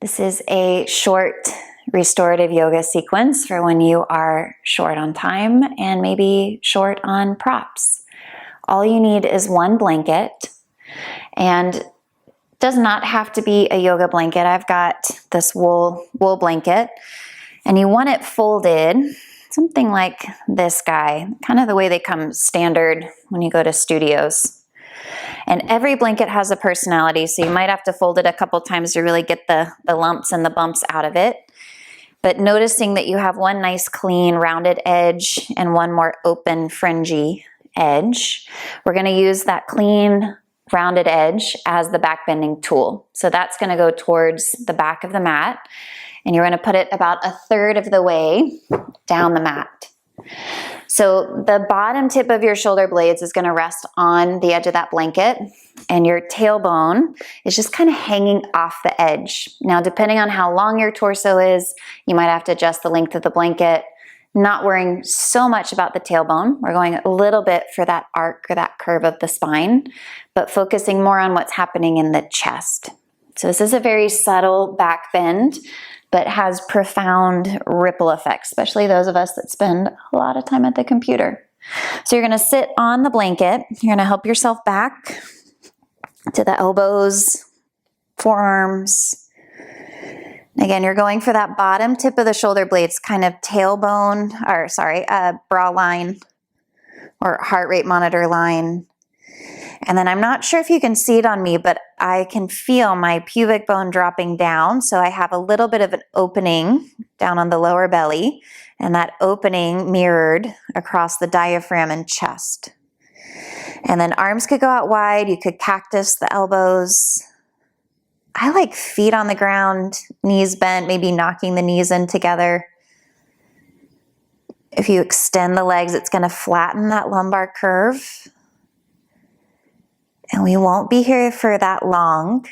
This is a short restorative yoga sequence for when you are short on time and maybe short on props. All you need is one blanket, and it does not have to be a yoga blanket. I've got this wool blanket, and you want it folded, something like this guy, kind of the way they come standard when you go to studios. And every blanket has a personality, so you might have to fold it a couple times to really get the lumps and the bumps out of it. But noticing that you have one nice clean rounded edge and one more open fringy edge, we're going to use that clean rounded edge as the back bending tool. So that's going to go towards the back of the mat, and you're going to put it about 1/3 of the way down the mat. So the bottom tip of your shoulder blades is going to rest on the edge of that blanket, and your tailbone is just kind of hanging off the edge. Now, depending on how long your torso is, you might have to adjust the length of the blanket. Not worrying so much about the tailbone. We're going a little bit for that arc or that curve of the spine, but focusing more on what's happening in the chest. So this is a very subtle back bend, but has profound ripple effects, especially those of us that spend a lot of time at the computer. So you're gonna sit on the blanket. You're gonna help yourself back to the elbows, forearms. Again, you're going for that bottom tip of the shoulder blades, kind of tailbone, or sorry, bra line or heart rate monitor line. And then I'm not sure if you can see it on me, but I can feel my pubic bone dropping down. So I have a little bit of an opening down on the lower belly, and that opening mirrored across the diaphragm and chest. And then arms could go out wide. You could cactus the elbows. I like feet on the ground, knees bent, maybe knocking the knees in together. If you extend the legs, it's going to flatten that lumbar curve. And we won't be here for that long,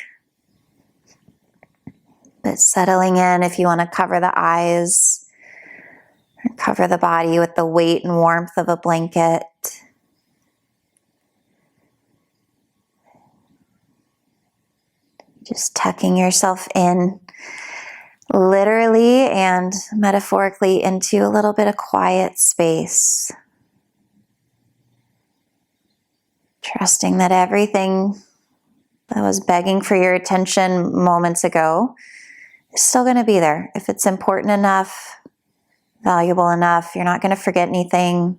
but settling in if you want to cover the eyes or cover the body with the weight and warmth of a blanket. Just tucking yourself in, literally and metaphorically, into a little bit of quiet space. Trusting that everything that was begging for your attention moments ago is still going to be there. If it's important enough, valuable enough, you're not going to forget anything.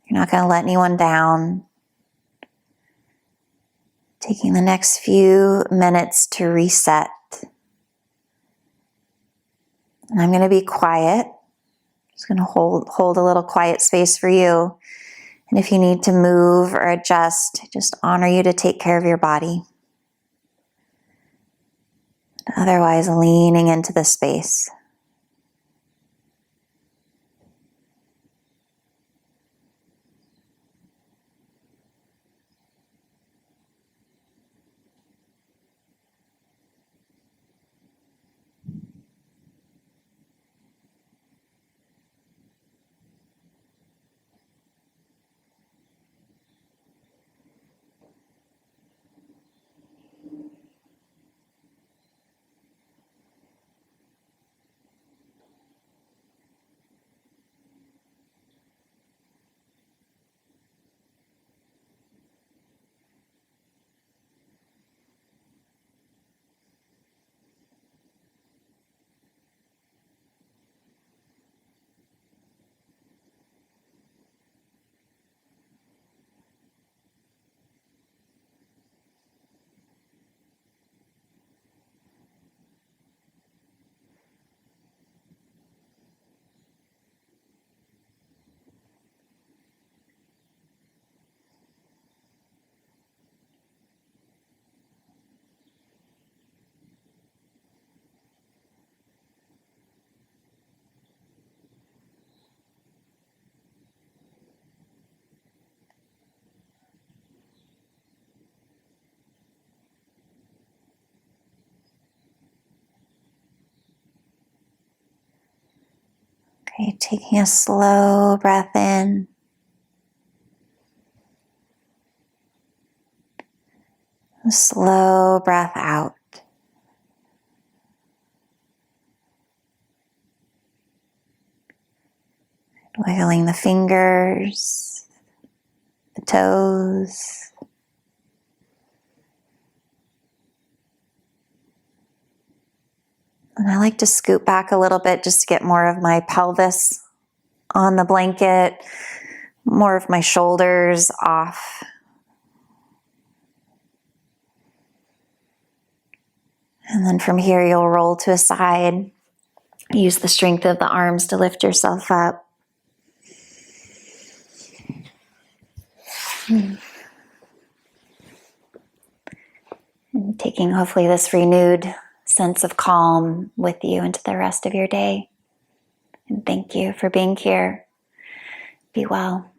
You're not going to let anyone down. Taking the next few minutes to reset. And I'm going to be quiet. Just going to hold a little quiet space for you. And if you need to move or adjust, just honor you to take care of your body. Otherwise, leaning into the space. Okay, taking a slow breath in. A slow breath out. Wiggling the fingers, the toes. And I like to scoot back a little bit just to get more of my pelvis on the blanket, more of my shoulders off. And then from here, you'll roll to a side. Use the strength of the arms to lift yourself up. And taking hopefully this renewed sense of calm with you into the rest of your day. And thank you for being here. Be well.